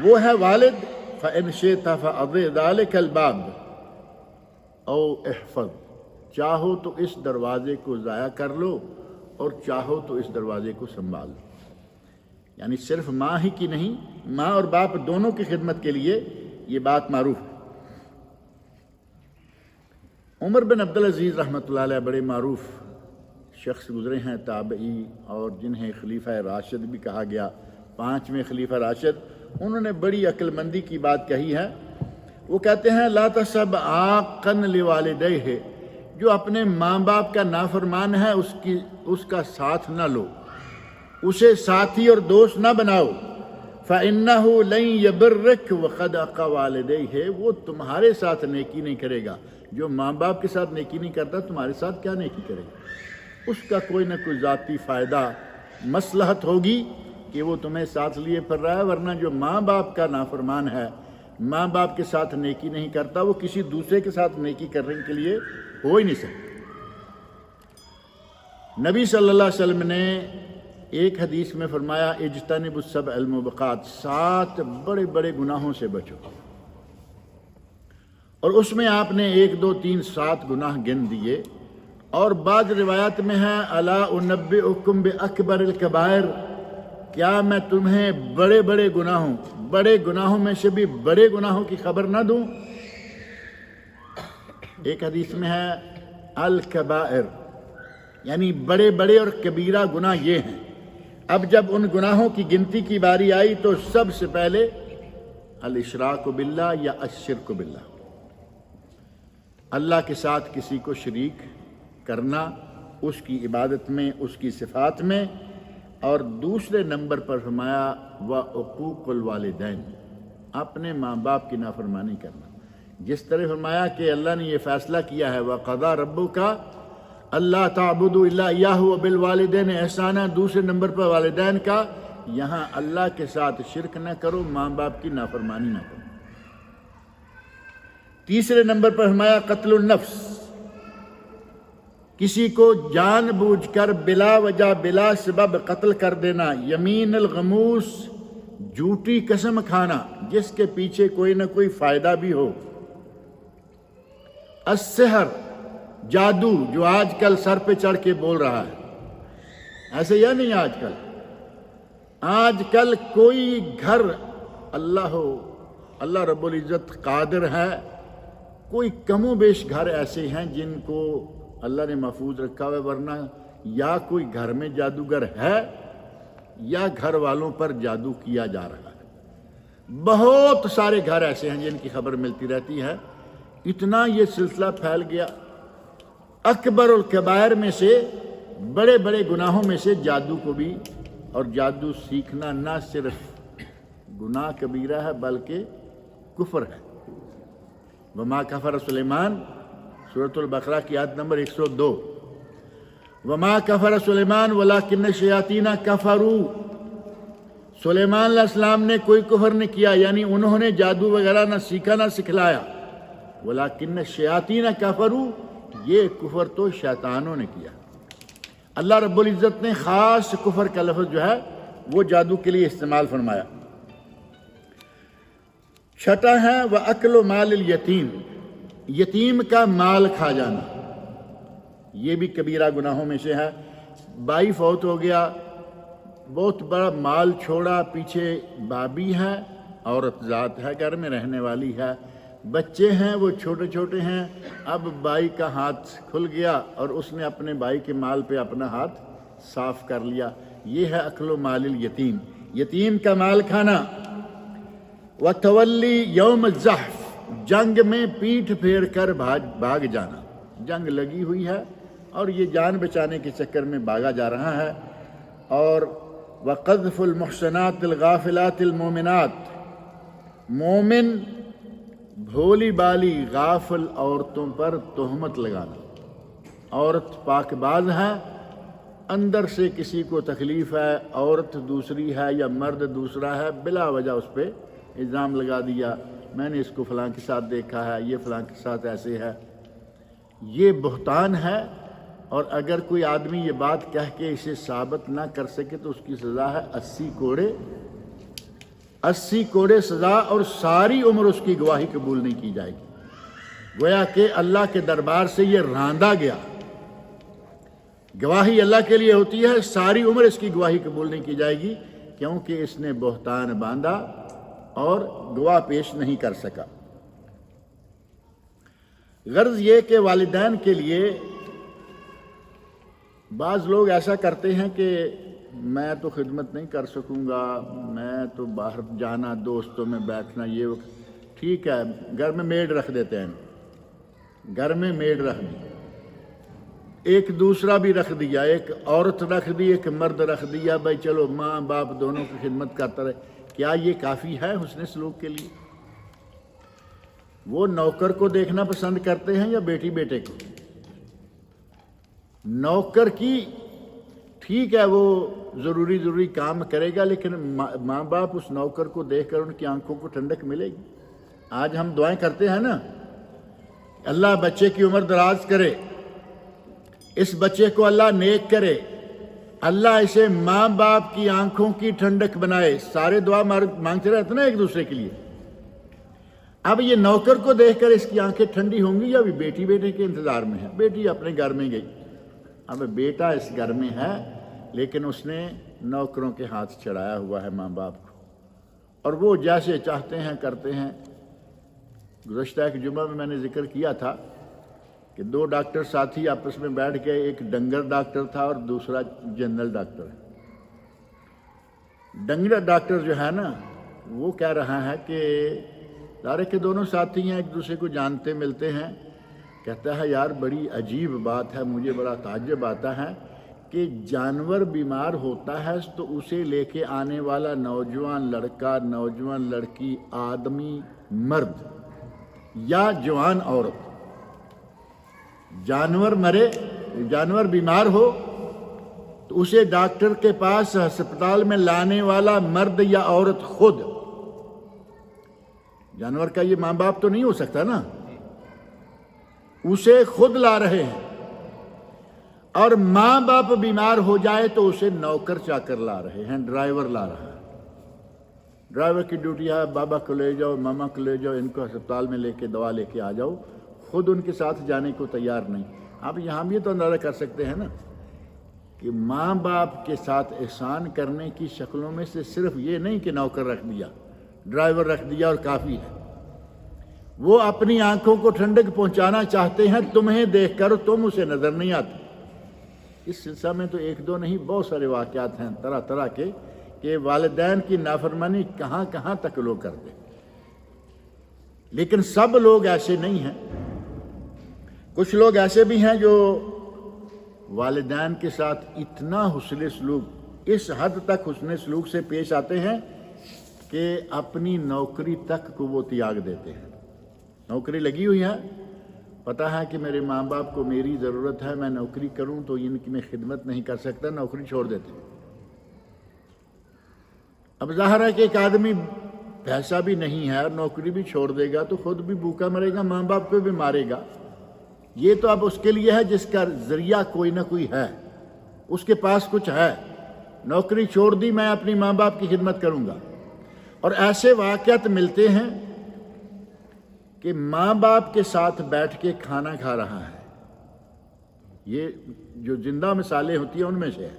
وہ ہے والد، فَإِنْ شِئْتَ فَأَضِعْ ذَلِكَ الْبَابَ او احفظ، چاہو تو اس دروازے کو ضائع کر لو اور چاہو تو اس دروازے کو سنبھال لو۔ یعنی صرف ماں ہی کی نہیں، ماں اور باپ دونوں کی خدمت کے لیے یہ بات معروف ہے۔ عمر بن عبدالعزیز رحمۃ اللہ علیہ بڑے معروف شخص گزرے ہیں، تابعی، اور جنہیں خلیفہ راشد بھی کہا گیا، 5ویں خلیفہ راشد۔ انہوں نے بڑی عقل مندی کی بات کہی ہے۔ وہ کہتے ہیں لا تحسب عاقا لوالدیہ، جو اپنے ماں باپ کا نافرمان ہے اس کا ساتھ نہ لو، اسے ساتھی اور دوست نہ بناؤ۔ فَإِنَّهُ لَن يَبِرَّكَ وَقَدْ عَقَّ وَالِدَيْهِ، وہ تمہارے ساتھ نیکی نہیں کرے گا۔ جو ماں باپ کے ساتھ نیکی نہیں کرتا تمہارے ساتھ کیا نیکی کرے گا؟ اس کا کوئی نہ کوئی ذاتی فائدہ مصلحت ہوگی کہ وہ تمہیں ساتھ لیے پھر رہا ہے، ورنہ جو ماں باپ کا نافرمان ہے، ماں باپ کے ساتھ نیکی نہیں کرتا، وہ کسی دوسرے کے ساتھ نیکی کرنے کے لیے ہو ہی نہیں سکتا۔ نبی صلی اللہ علیہ وسلم نے ایک حدیث میں فرمایا اجتنبوا السبع الموبقات، 7 بڑے بڑے گناہوں سے بچو، اور اس میں آپ نے 1 2 3 7 گناہ گن دیے۔ اور بعض روایات میں ہے الا انبئکم باکبر الکبائر، کیا میں تمہیں بڑے گناہوں میں سے بھی بڑے گناہوں کی خبر نہ دوں؟ ایک حدیث میں ہے الکبائر، یعنی بڑے بڑے اور کبیرہ گناہ یہ ہیں۔ اب جب ان گناہوں کی گنتی کی باری آئی تو سب سے پہلے الاشراک باللہ یا الشرک باللہ، اللہ کے ساتھ کسی کو شریک کرنا اس کی عبادت میں، اس کی صفات میں، اور دوسرے نمبر پر فرمایا وعقوق الوالدین، اپنے ماں باپ کی نافرمانی کرنا۔ جس طرح فرمایا کہ اللہ نے یہ فیصلہ کیا ہے وَقَضَىٰ رَبُّكَ أَلَّا تَعْبُدُوا إِلَّا إِيَّاهُ وَبِالْوَالِدَيْنِ إِحْسَانًا، دوسرے نمبر پر والدین کا، یہاں اللہ کے ساتھ شرک نہ کرو، ماں باپ کی نافرمانی نہ کرو۔ تیسرے نمبر پر فرمایا قتل النفس، کسی کو جان بوجھ کر بلا وجہ بلا سبب قتل کر دینا۔ یمین الغموس، جھوٹی قسم کھانا جس کے پیچھے کوئی نہ کوئی فائدہ بھی ہو۔ السحر، جادو، جو آج کل سر پہ چڑھ کے بول رہا ہے، ایسے یا نہیں؟ آج کل کوئی گھر، اللہ رب العزت قادر ہے، کوئی کم و بیش گھر ایسے ہیں جن کو اللہ نے محفوظ رکھا ہوا ہے، ورنہ یا کوئی گھر میں جادوگر ہے یا گھر والوں پر جادو کیا جا رہا ہے۔ بہت سارے گھر ایسے ہیں جن کی خبر ملتی رہتی ہے۔ اتنا یہ سلسلہ پھیل گیا۔ اکبر الکبائر میں سے، بڑے بڑے گناہوں میں سے جادو کو بھی، اور جادو سیکھنا نہ صرف گناہ کبیرہ ہے بلکہ کفر ہے۔ وما کفر سلیمان، سورۃ البقرہ کی آیت نمبر 102، وما کفر سلیمان ولکن الشیاطین کفروا، سلیمان علیہ السلام نے کوئی کفر نہیں کیا، یعنی انہوں نے جادو وغیرہ نہ سیکھا نہ سکھلایا۔ ولکن الشیاطین کفروا، یہ کفر تو شیطانوں نے کیا۔ اللہ رب العزت نے خاص کفر کا لفظ جو ہے وہ جادو کے لیے استعمال فرمایا۔ چھٹا ہے وَأَكْلُ مَالِ الْيَتِيمِ، یتیم کا مال کھا جانا، یہ بھی کبیرہ گناہوں میں سے ہے۔ بائی فوت ہو گیا، بہت بڑا مال چھوڑا، پیچھے بابی ہے، عورت ذات ہے، گھر میں رہنے والی ہے، بچے ہیں وہ چھوٹے چھوٹے ہیں۔ اب بائی کا ہاتھ کھل گیا اور اس نے اپنے بائی کے مال پہ اپنا ہاتھ صاف کر لیا، یہ ہے اکل مال الیتیم، یتیم کا مال کھانا۔ وَتَوَلِّي یوم الزحف، جنگ میں پیٹھ پھیر کر بھاگ جانا، جنگ لگی ہوئی ہے اور یہ جان بچانے کے چکر میں بھاگا جا رہا ہے۔ اور وَقَذْفُ الْمُحْصَنَاتِ الْغَافِلَاتِ الْمُؤْمِنَاتِ، مومن بھولی بالی غافل عورتوں پر تہمت لگانا۔ عورت پاک باز ہے، اندر سے کسی کو تکلیف ہے، عورت دوسری ہے یا مرد دوسرا ہے، بلا وجہ اس پہ الزام لگا دیا، میں نے اس کو فلاں کے ساتھ دیکھا ہے، یہ فلاں کے ساتھ ایسے ہے۔ یہ بہتان ہے اور اگر کوئی آدمی یہ بات کہہ کے اسے ثابت نہ کر سکے تو اس کی سزا ہے 80 کوڑے، 80 کوڑے سزا، اور ساری عمر اس کی گواہی قبول نہیں کی جائے گی۔ گویا کہ اللہ کے دربار سے یہ راندا گیا۔ گواہی اللہ کے لیے ہوتی ہے، ساری عمر اس کی گواہی قبول نہیں کی جائے گی، کیونکہ اس نے بہتان باندھا اور گواہ پیش نہیں کر سکا۔ غرض یہ کہ والدین کے لیے بعض لوگ ایسا کرتے ہیں کہ میں تو خدمت نہیں کر سکوں گا، میں تو باہر جانا، دوستوں میں بیٹھنا، یہ ٹھیک ہے، گھر میں میڈ رکھ دیتے ہیں، گھر میں میڈ رکھ دی، ایک دوسرا بھی رکھ دیا، ایک عورت رکھ دی، ایک مرد رکھ دیا، بھائی چلو ماں باپ دونوں کی خدمت کرتا رہے۔ کیا یہ کافی ہے حسن سلوک کے لیے؟ وہ نوکر کو دیکھنا پسند کرتے ہیں یا بیٹی بیٹے کو؟ نوکر کی ٹھیک ہے وہ ضروری کام کرے گا، لیکن ماں باپ اس نوکر کو دیکھ کر ان کی آنکھوں کو ٹھنڈک ملے گی۔ آج ہم دعائیں کرتے ہیں نا، اللہ بچے کی عمر دراز کرے، اس بچے کو اللہ نیک کرے، اللہ اسے ماں باپ کی آنکھوں کی ٹھنڈک بنائے، سارے دعا مانگتے رہتے نا ایک دوسرے کے لیے۔ اب یہ نوکر کو دیکھ کر اس کی آنکھیں ٹھنڈی ہوں گی یا بھی بیٹی بیٹے کے انتظار میں ہے؟ بیٹی اپنے گھر میں گئی، اب بیٹا اس گھر میں ہے، لیکن اس نے نوکروں کے ہاتھ چڑھایا ہوا ہے ماں باپ کو، اور وہ جیسے چاہتے ہیں کرتے ہیں۔ گزشتہ ایک جمعہ میں نے ذکر کیا تھا کہ 2 ڈاکٹر ساتھی آپس میں بیٹھ کے، ایک ڈنگر ڈاکٹر تھا اور دوسرا جنرل ڈاکٹر۔ ڈنگر ڈاکٹر جو ہے نا، وہ کہہ رہا ہے کہ ظاہر کہ دونوں ساتھی ہیں، ایک دوسرے کو جانتے ملتے ہیں، کہتا ہے یار بڑی عجیب بات ہے، مجھے بڑا تعجب آتا ہے کہ جانور بیمار ہوتا ہے تو اسے لے کے آنے والا نوجوان لڑکا، نوجوان لڑکی، آدمی مرد یا جوان عورت، جانور مرے، جانور بیمار ہو تو اسے ڈاکٹر کے پاس ہسپتال میں لانے والا مرد یا عورت خود، جانور کا یہ ماں باپ تو نہیں ہو سکتا نا، اسے خود لا رہے ہیں۔ اور ماں باپ بیمار ہو جائے تو اسے نوکر چاکر لا رہے ہیں، ڈرائیور لا رہا ہے۔ ڈرائیور کی ڈیوٹی ہے بابا کو لے جاؤ، ماما کو لے جاؤ، ان کو ہسپتال میں لے کے دوا لے کے آ جاؤ، خود ان کے ساتھ جانے کو تیار نہیں۔ آپ یہاں بھی تو اندازہ کر سکتے ہیں نا کہ ماں باپ کے ساتھ احسان کرنے کی شکلوں میں سے صرف یہ نہیں کہ نوکر رکھ دیا، ڈرائیور رکھ دیا اور کافی ہے۔ وہ اپنی آنکھوں کو ٹھنڈک پہنچانا چاہتے ہیں تمہیں دیکھ کر، تم اسے نظر نہیں آتے۔ اس سلسلہ میں تو 1-2 نہیں، بہت سارے واقعات ہیں طرح طرح کے کہ والدین کی نافرمانی کہاں کہاں تک لوگ کرتے، لیکن سب لوگ ایسے نہیں ہیں۔ کچھ لوگ ایسے بھی ہیں جو والدین کے ساتھ اتنا حسن سلوک، اس حد تک حسن سلوک سے پیش آتے ہیں کہ اپنی نوکری تک کو وہ تیاگ دیتے ہیں۔ نوکری لگی ہوئی ہے، پتہ ہے کہ میرے ماں باپ کو میری ضرورت ہے، میں نوکری کروں تو ان کی میں خدمت نہیں کر سکتا، نوکری چھوڑ دیتے ہیں۔ اب ظاہر ہے کہ ایک آدمی پیسہ بھی نہیں ہے اور نوکری بھی چھوڑ دے گا تو خود بھی بھوکا مرے گا، ماں باپ کو بھی مارے گا۔ یہ تو اب اس کے لیے ہے جس کا ذریعہ کوئی نہ کوئی ہے، اس کے پاس کچھ ہے، نوکری چھوڑ دی، میں اپنی ماں باپ کی خدمت کروں گا۔ اور ایسے واقعات ملتے ہیں کہ ماں باپ کے ساتھ بیٹھ کے کھانا کھا رہا ہے، یہ جو زندہ مثالیں ہوتی ہیں ان میں سے ہے۔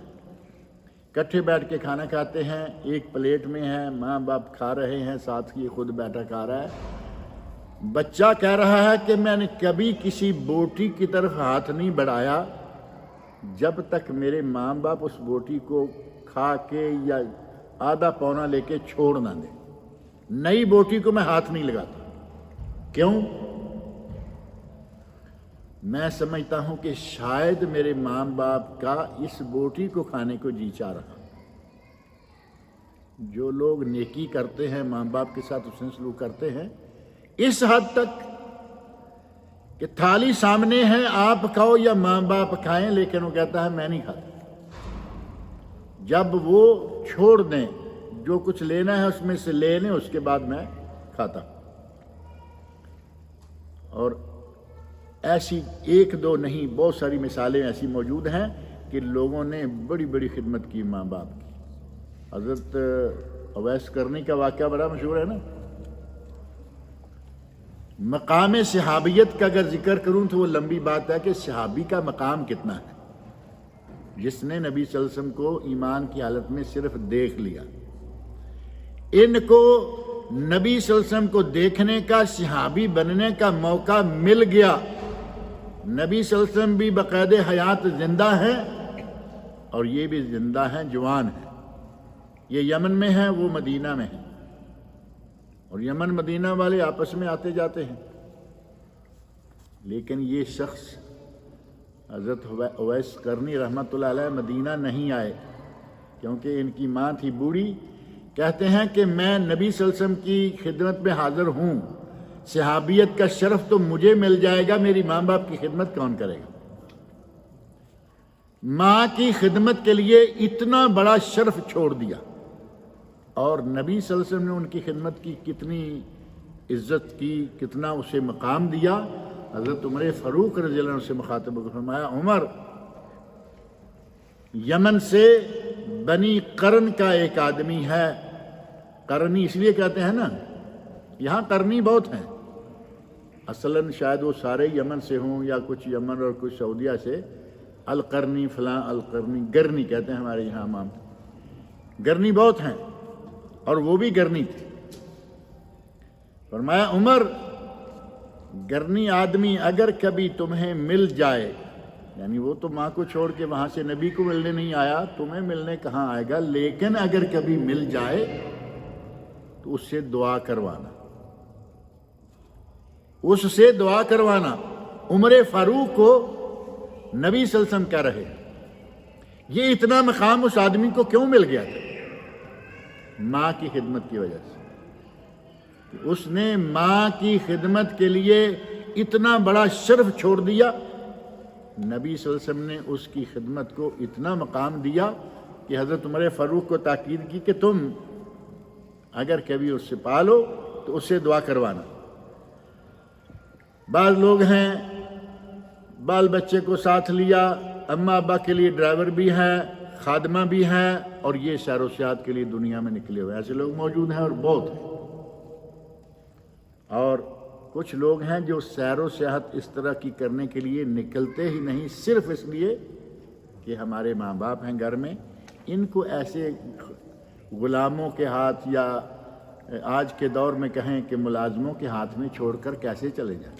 کٹھے بیٹھ کے کھانا کھاتے ہیں، ایک پلیٹ میں ہے، ماں باپ کھا رہے ہیں، ساتھ یہ خود بیٹھا کھا رہا ہے۔ بچہ کہہ رہا ہے کہ میں نے کبھی کسی بوٹی کی طرف ہاتھ نہیں بڑھایا جب تک میرے ماں باپ اس بوٹی کو کھا کے یا آدھا پونا لے کے چھوڑ نہ دیں، نئی بوٹی کو میں ہاتھ نہیں لگاتا۔ کیوں؟ میں سمجھتا ہوں کہ شاید میرے ماں باپ کا اس بوٹی کو کھانے کو جی چاہ رہا۔ جو لوگ نیکی کرتے ہیں، ماں باپ کے ساتھ حسن سلوک کرتے ہیں، اس حد تک کہ تھالی سامنے ہے، آپ کھاؤ یا ماں باپ کھائیں، لیکن وہ کہتا ہے میں نہیں کھاتا۔ جب وہ چھوڑ دیں، جو کچھ لینا ہے اس میں سے لے لیں، اس کے بعد میں کھاتا۔ اور ایسی ایک دو نہیں، بہت ساری مثالیں ایسی موجود ہیں کہ لوگوں نے بڑی بڑی خدمت کی ماں باپ کی۔ حضرت اویس کرنی کا واقعہ بڑا مشہور ہے نا۔ مقام صحابیت کا اگر ذکر کروں تو وہ لمبی بات ہے کہ صحابی کا مقام کتنا ہے، جس نے نبی صلی اللہ علیہ وسلم کو ایمان کی حالت میں صرف دیکھ لیا۔ ان کو نبی صلی اللہ علیہ وسلم کو دیکھنے کا، صحابی بننے کا موقع مل گیا۔ نبی صلی اللہ علیہ وسلم بھی باقاعدہ حیات زندہ ہیں اور یہ بھی زندہ ہیں، جوان ہیں۔ یہ یمن میں ہیں، وہ مدینہ میں ہیں، اور یمن مدینہ والے آپس میں آتے جاتے ہیں۔ لیکن یہ شخص حضرت اویس کرنی رحمۃ اللہ علیہ مدینہ نہیں آئے، کیونکہ ان کی ماں تھی بوڑھی۔ کہتے ہیں کہ میں نبی صلی اللہ علیہ وسلم کی خدمت میں حاضر ہوں، صحابیت کا شرف تو مجھے مل جائے گا، میری ماں باپ کی خدمت کون کرے گا؟ ماں کی خدمت کے لیے اتنا بڑا شرف چھوڑ دیا، اور نبی صلی اللہ علیہ وسلم نے ان کی خدمت کی کتنی عزت کی، کتنا اسے مقام دیا۔ حضرت عمر فاروق رضی اللہ عنہ سے مخاطب ہو کر فرمایا، عمر، یمن سے بنی قرن کا ایک آدمی ہے، قرنی اس لیے کہتے ہیں نا، یہاں قرنی بہت ہیں، اصلاً شاید وہ سارے یمن سے ہوں یا کچھ یمن اور کچھ سعودیہ سے۔ القرنی فلاں، القرنی، گرنی کہتے ہیں ہمارے یہاں عام، گرنی بہت ہیں، اور وہ بھی گرنی تھی۔ فرمایا، عمر، گرنی آدمی اگر کبھی تمہیں مل جائے، یعنی وہ تو ماں کو چھوڑ کے وہاں سے نبی کو ملنے نہیں آیا، تمہیں ملنے کہاں آئے گا، لیکن اگر کبھی مل جائے تو اس سے دعا کروانا، اس سے دعا کروانا۔ عمر فاروق کو نبی صلی اللہ علیہ وسلم کہہ رہے ہیں۔ یہ اتنا مقام اس آدمی کو کیوں مل گیا تھا؟ ماں کی خدمت کی وجہ سے۔ اس نے ماں کی خدمت کے لیے اتنا بڑا شرف چھوڑ دیا، نبی صلی اللہ علیہ وسلم نے اس کی خدمت کو اتنا مقام دیا کہ حضرت عمر فاروق کو تاکید کی کہ تم اگر کبھی اس سے پالو تو اس سے دعا کروانا۔ بعض لوگ ہیں بال بچے کو ساتھ لیا، اماں ابا کے لیے ڈرائیور بھی ہے، خادمہ بھی ہیں، اور یہ سیر و سیاحت کے لیے دنیا میں نکلے ہوئے ایسے لوگ موجود ہیں، اور بہت ہیں۔ اور کچھ لوگ ہیں جو سیر و سیاحت اس طرح کی کرنے کے لیے نکلتے ہی نہیں، صرف اس لیے کہ ہمارے ماں باپ ہیں گھر میں، ان کو ایسے غلاموں کے ہاتھ یا آج کے دور میں کہیں کہ ملازموں کے ہاتھ میں چھوڑ کر کیسے چلے جائیں۔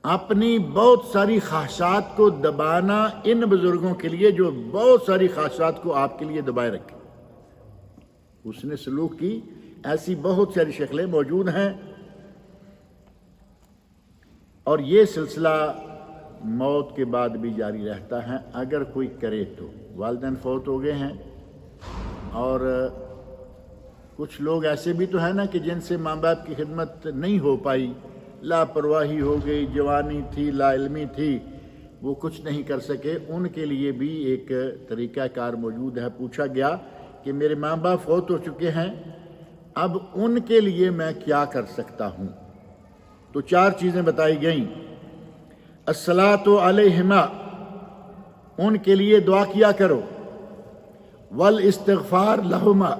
اپنی بہت ساری خواہشات کو دبانا ان بزرگوں کے لیے جو بہت ساری خواہشات کو آپ کے لیے دبائے رکھے، اس نے سلوک کی، ایسی بہت ساری شکلیں موجود ہیں۔ اور یہ سلسلہ موت کے بعد بھی جاری رہتا ہے اگر کوئی کرے تو۔ والدین فوت ہو گئے ہیں، اور کچھ لوگ ایسے بھی تو ہیں نا کہ جن سے ماں باپ کی خدمت نہیں ہو پائی، لاپرواہی ہو گئی، جوانی تھی، لا علمی تھی، وہ کچھ نہیں کر سکے، ان کے لیے بھی ایک طریقہ کار موجود ہے۔ پوچھا گیا کہ میرے ماں باپ فوت ہو چکے ہیں، اب ان کے لیے میں کیا کر سکتا ہوں؟ تو 4 چیزیں بتائی گئیں۔ الصلاۃ علیہما، ان کے لیے دعا کیا کرو، والاستغفار لہما،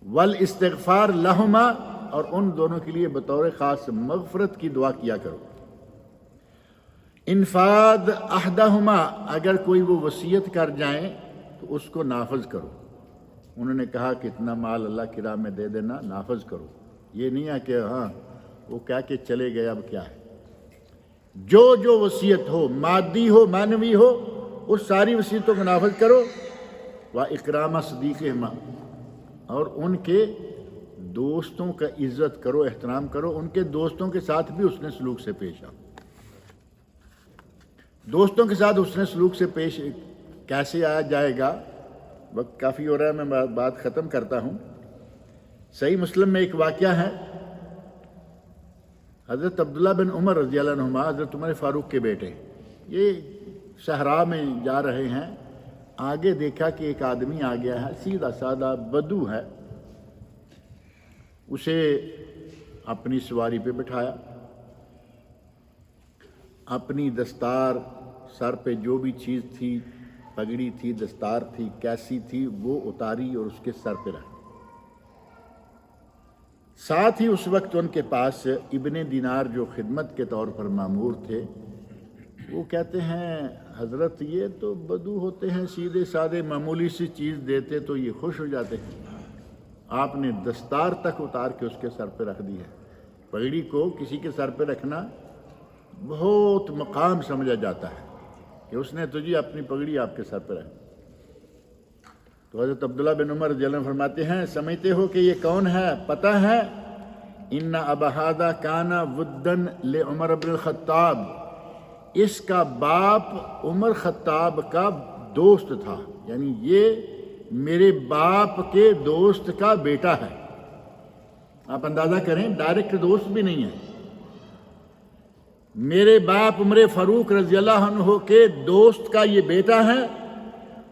والاستغفار لہما، اور ان دونوں کے لیے بطور خاص مغفرت کی دعا کیا کرو۔ انفاذ احدہما، اگر کوئی وہ وصیت کر جائیں تو اس کو نافذ کرو۔ انہوں نے کہا کہ اتنا مال اللہ کی راہ میں دے دینا، نافذ کرو۔ یہ نہیں ہے کہ ہاں وہ کہہ کے چلے گئے اب کیا ہے۔ جو جو وصیت ہو، مادی ہو معنوی ہو، اس ساری وصیتوں کو نافذ کرو۔ وَإِكْرَامَ صِدِيقِهِمَا، اور ان کے دوستوں کا عزت کرو، احترام کرو، ان کے دوستوں کے ساتھ بھی حسن سلوک سے پیش آؤ۔ دوستوں کے ساتھ حسن سلوک سے پیش کیسے آیا جائے گا؟ وقت کافی ہو رہا ہے، میں بات ختم کرتا ہوں۔ صحیح مسلم میں ایک واقعہ ہے، حضرت عبداللہ بن عمر رضی اللہ عنہما، حضرت عمر فاروق کے بیٹے، یہ صحرا میں جا رہے ہیں، آگے دیکھا کہ ایک آدمی آ گیا ہے، سیدھا سادہ بدو ہے، اسے اپنی سواری پہ بٹھایا، اپنی دستار، سر پہ جو بھی چیز تھی، پگڑی تھی، دستار تھی، کیسی تھی، وہ اتاری اور اس کے سر پہ رکھ۔ ساتھ ہی اس وقت ان کے پاس ابن دینار جو خدمت کے طور پر مامور تھے، وہ کہتے ہیں حضرت یہ تو بدو ہوتے ہیں، سیدھے سادے معمولی سی چیز دیتے تو یہ خوش ہو جاتے ہیں، آپ نے دستار تک اتار کے اس کے سر پہ رکھ دی ہے۔ پگڑی کو کسی کے سر پہ رکھنا بہت مقام سمجھا جاتا ہے کہ اس نے تو جی اپنی پگڑی آپ کے سر پہ رکھ۔ تو حضرت عبداللہ بن عمر رضی اللہ عنہ فرماتے ہیں سمجھتے ہو کہ یہ کون ہے؟ پتہ ہے ان ابا ھذا کان ودن لعمر بن الخطاب، اس کا باپ عمر خطاب کا دوست تھا، یعنی یہ میرے باپ کے دوست کا بیٹا ہے۔ آپ اندازہ کریں، ڈائریکٹ دوست بھی نہیں ہے، میرے باپ عمر فاروق رضی اللہ عنہ کے دوست کا یہ بیٹا ہے،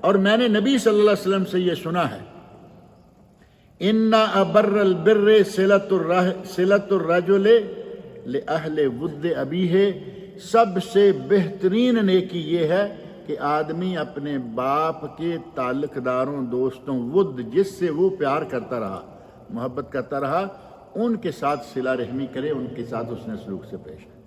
اور میں نے نبی صلی اللہ علیہ وسلم سے یہ سنا ہے ان ابر البر صلۃ الرجل لأہل ود ابیہ، سب سے بہترین نیکی یہ ہے کہ آدمی اپنے باپ کے تعلق داروں، دوستوں، ود جس سے وہ پیار کرتا رہا، محبت کرتا رہا، ان کے ساتھ صلہ رحمی کرے، ان کے ساتھ اس نے سلوک سے پیش آئے۔